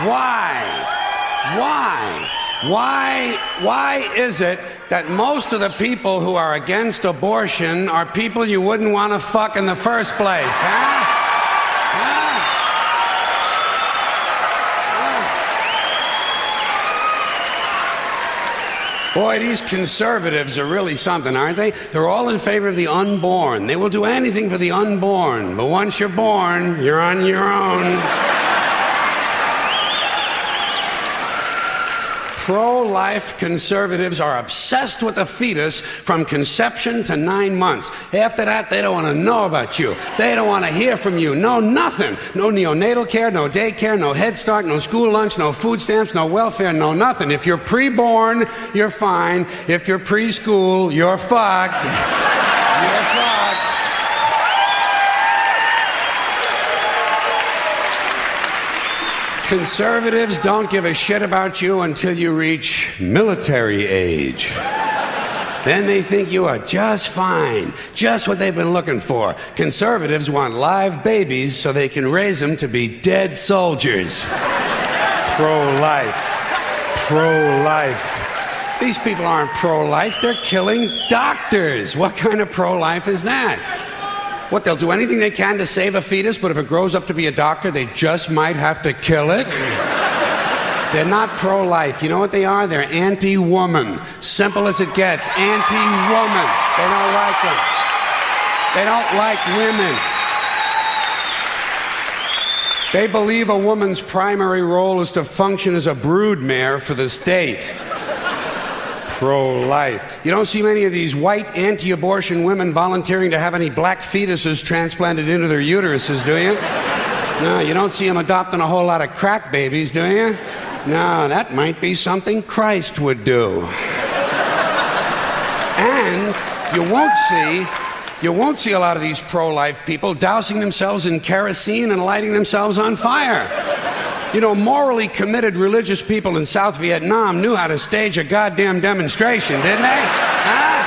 Why is it that most of the people who are against abortion are people you wouldn't want to fuck in the first place, huh? Boy, these conservatives are really something, aren't they? They're all in favor of the unborn. They will do anything for the unborn. But once you're born, you're on your own. Pro-life conservatives are obsessed with the fetus from conception to 9 months. After that, they don't want to know about you. They don't want to hear from you. No, nothing. No neonatal care, no daycare, no Head Start, no school lunch, no food stamps, no welfare, no nothing. If you're pre-born, you're fine. If you're preschool, you're fucked. You're fucked. Conservatives don't give a shit about you until you reach military age. Then they think you are just fine, just what they've been looking for. Conservatives want live babies so they can raise them to be dead soldiers. Pro-life. Pro-life. These people aren't pro-life, they're killing doctors. What kind of pro-life is that? What, they'll do anything they can to save a fetus, but if it grows up to be a doctor, they just might have to kill it? They're not pro-life. You know what they are? They're anti-woman. Simple as it gets. Anti-woman. They don't like them. They don't like women. They believe a woman's primary role is to function as a broodmare for the state. Pro-life. You don't see many of these white anti-abortion women volunteering to have any black fetuses transplanted into their uteruses, do you? No, you don't see them adopting a whole lot of crack babies, do you? No, that might be something Christ would do. And you won't see a lot of these pro-life people dousing themselves in kerosene and lighting themselves on fire. You know, morally committed religious people in South Vietnam knew how to stage a goddamn demonstration, didn't they? Huh?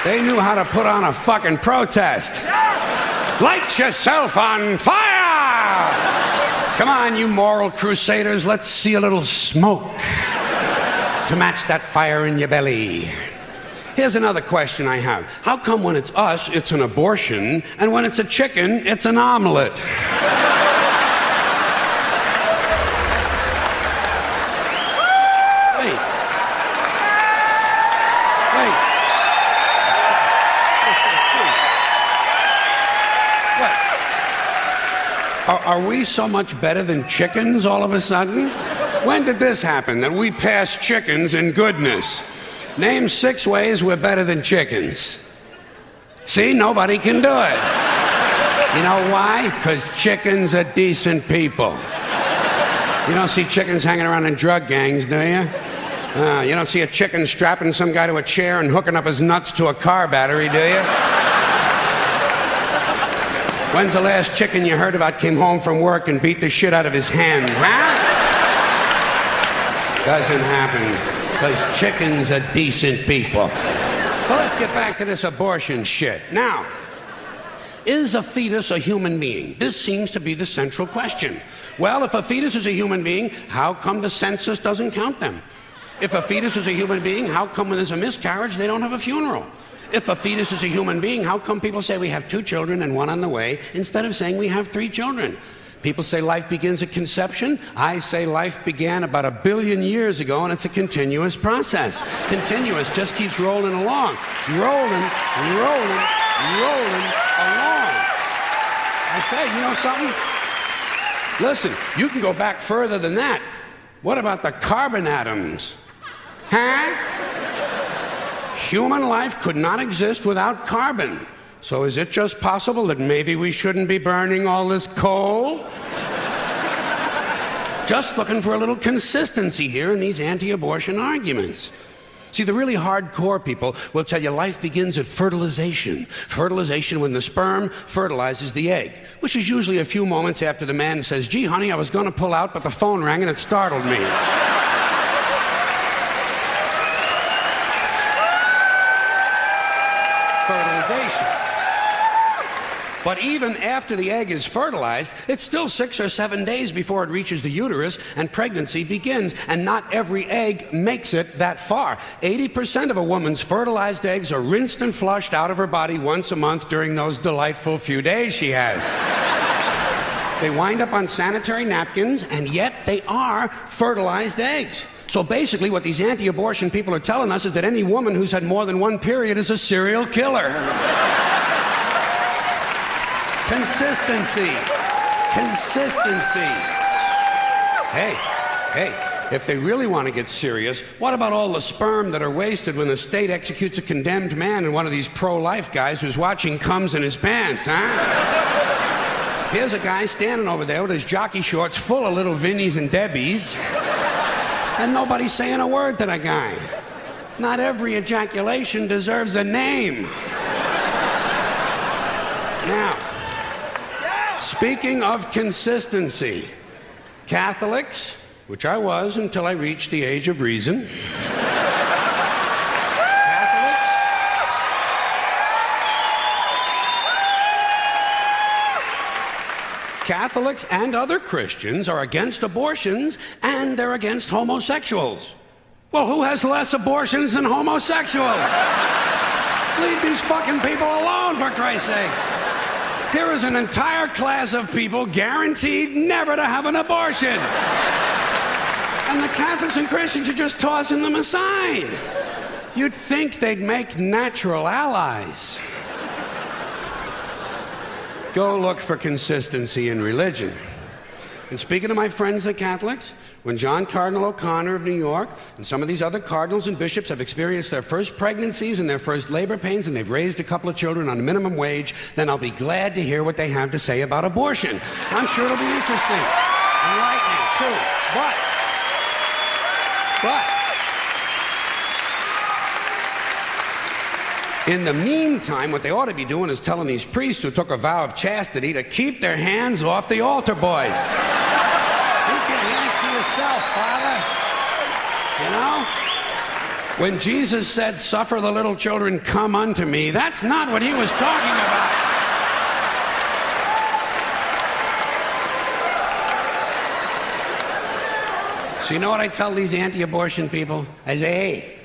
Hey. They knew how to put on a fucking protest. Light yourself on fire! Come on, you moral crusaders, let's see a little smoke to match that fire in your belly. Here's another question I have. How come when it's us, it's an abortion, and when it's a chicken, it's an omelet? Wait. What? Are we so much better than chickens all of a sudden? When did this happen, that we passed chickens in goodness? Name 6 ways we're better than chickens. See, nobody can do it. You know why? Because chickens are decent people. You don't see chickens hanging around in drug gangs, do you? You don't see a chicken strapping some guy to a chair and hooking up his nuts to a car battery, do you? When's the last chicken you heard about came home from work and beat the shit out of his hen, huh? Doesn't happen. Because chickens are decent people. Well, let's get back to this abortion shit. Now, is a fetus a human being? This seems to be the central question. Well, if a fetus is a human being, how come the census doesn't count them? If a fetus is a human being, how come when there's a miscarriage, they don't have a funeral? If a fetus is a human being, how come people say we have 2 children and 1 on the way, instead of saying we have 3 children? People say life begins at conception. I say life began about 1 billion years ago, and it's a continuous process. Continuous, just keeps rolling along. Rolling along. I say, you know something? Listen, you can go back further than that. What about the carbon atoms? Huh? Human life could not exist without carbon. So is it just possible that maybe we shouldn't be burning all this coal? Just looking for a little consistency here in these anti-abortion arguments. See, the really hardcore people will tell you life begins at fertilization. Fertilization when the sperm fertilizes the egg, which is usually a few moments after the man says, gee, honey, I was going to pull out, but the phone rang and it startled me. Fertilization. But even after the egg is fertilized, it's still 6 or 7 days before it reaches the uterus and pregnancy begins. And not every egg makes it that far. 80% of a woman's fertilized eggs are rinsed and flushed out of her body once a month during those delightful few days she has. They wind up on sanitary napkins, and yet they are fertilized eggs. So basically what these anti-abortion people are telling us is that any woman who's had more than one period is a serial killer. Consistency. Hey, if they really want to get serious, what about all the sperm that are wasted when the state executes a condemned man and one of these pro-life guys who's watching comes in his pants, huh? Here's a guy standing over there with his jockey shorts full of little Vinnies and Debbies, and nobody's saying a word to the guy. Not every ejaculation deserves a name. Now, speaking of consistency, Catholics, which I was until I reached the age of reason, Catholics and other Christians are against abortions, and they're against homosexuals. Well, who has less abortions than homosexuals? Leave these fucking people alone, for Christ's sakes. Here is an entire class of people guaranteed never to have an abortion. And the Catholics and Christians are just tossing them aside. You'd think they'd make natural allies. Go look for consistency in religion. And speaking of my friends, the Catholics, when John Cardinal O'Connor of New York and some of these other cardinals and bishops have experienced their first pregnancies and their first labor pains, and they've raised a couple of children on minimum wage, then I'll be glad to hear what they have to say about abortion. I'm sure it'll be interesting. Enlightening, too. But, in the meantime, what they ought to be doing is telling these priests who took a vow of chastity to keep their hands off the altar boys. Keep your hands to yourself, Father. You know? When Jesus said, "Suffer the little children come unto me," that's not what he was talking about. So you know what I tell these anti-abortion people? I say,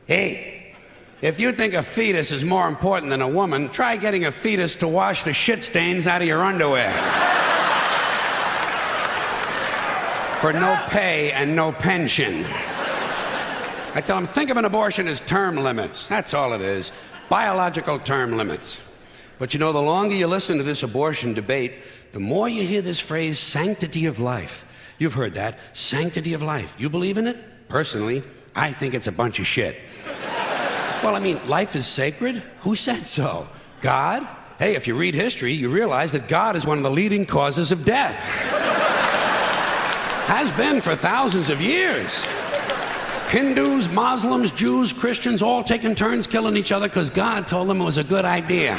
hey, if you think a fetus is more important than a woman, try getting a fetus to wash the shit stains out of your underwear. For no pay and no pension. I tell them, think of an abortion as term limits. That's all it is. Biological term limits. But you know, the longer you listen to this abortion debate, the more you hear this phrase, sanctity of life. You've heard that, sanctity of life. You believe in it? Personally, I think it's a bunch of shit. Well, I mean, life is sacred? Who said so? God? Hey, if you read history, you realize that God is one of the leading causes of death. Has been for thousands of years. Hindus, Muslims, Jews, Christians, all taking turns killing each other because God told them it was a good idea.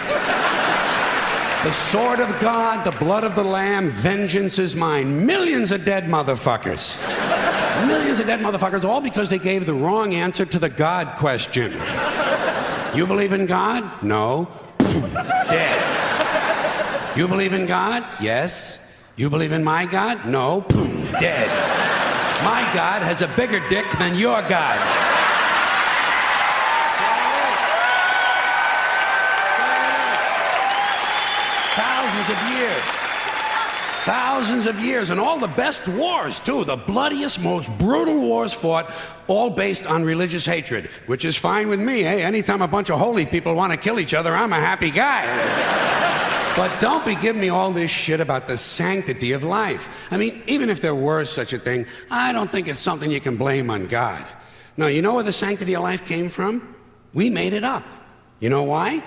The sword of God, the blood of the Lamb, vengeance is mine. Millions of dead motherfuckers. Millions of dead motherfuckers, all because they gave the wrong answer to the God question. You believe in God? No. Dead. You believe in God? Yes. You believe in my God? No. Dead. My God has a bigger dick than your God. Thousands of years, and all the best wars, too. The bloodiest, most brutal wars fought, all based on religious hatred, which is fine with me, eh? Anytime a bunch of holy people want to kill each other, I'm a happy guy. But don't be giving me all this shit about the sanctity of life. I mean, even if there were such a thing, I don't think it's something you can blame on God. Now, you know where the sanctity of life came from? We made it up. You know why?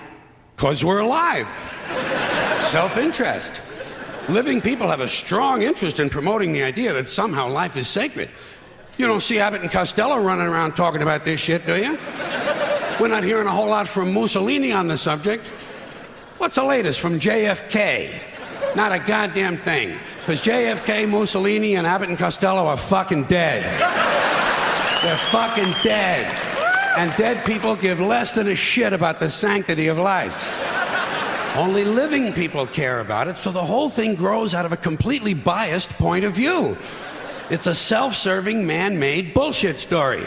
Because we're alive. Self-interest. Living people have a strong interest in promoting the idea that somehow life is sacred. You don't see Abbott and Costello running around talking about this shit, do you? We're not hearing a whole lot from Mussolini on the subject. What's the latest from JFK? Not a goddamn thing. Because JFK, Mussolini, and Abbott and Costello are fucking dead. They're fucking dead. And dead people give less than a shit about the sanctity of life. Only living people care about it, so the whole thing grows out of a completely biased point of view. It's a self-serving, man-made bullshit story.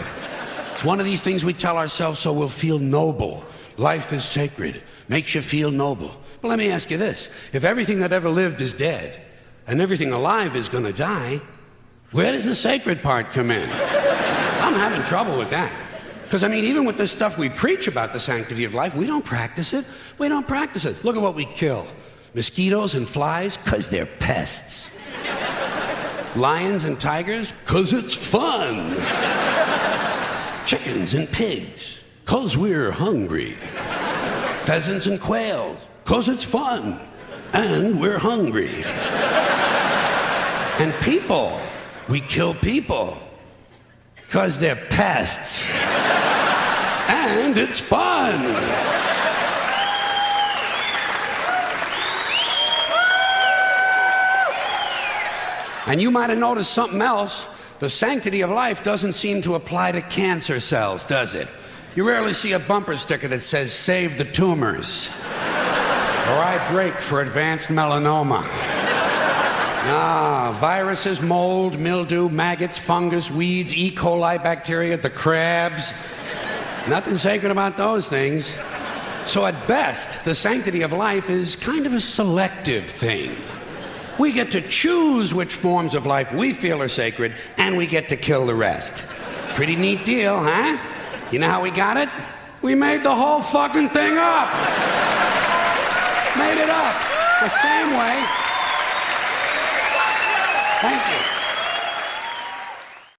It's one of these things we tell ourselves so we'll feel noble. Life is sacred. Makes you feel noble. But let me ask you this. If everything that ever lived is dead, and everything alive is gonna die, where does the sacred part come in? I'm having trouble with that. Because, I mean, even with the stuff we preach about the sanctity of life, we don't practice it. We don't practice it. Look at what we kill. Mosquitoes and flies, because they're pests. Lions and tigers, because it's fun. Chickens and pigs, because we're hungry. Pheasants and quails, because it's fun. And we're hungry. And people, we kill people, because they're pests. And it's fun. And you might have noticed something else. The sanctity of life doesn't seem to apply to cancer cells, does it? You rarely see a bumper sticker that says, "Save the tumors." Or "I break for advanced melanoma." Ah, viruses, mold, mildew, maggots, fungus, weeds, E. coli bacteria, the crabs. Nothing sacred about those things. So at best, the sanctity of life is kind of a selective thing. We get to choose which forms of life we feel are sacred, and we get to kill the rest. Pretty neat deal, huh? You know how we got it? We made the whole fucking thing up. Made it up. The same way. Thank you.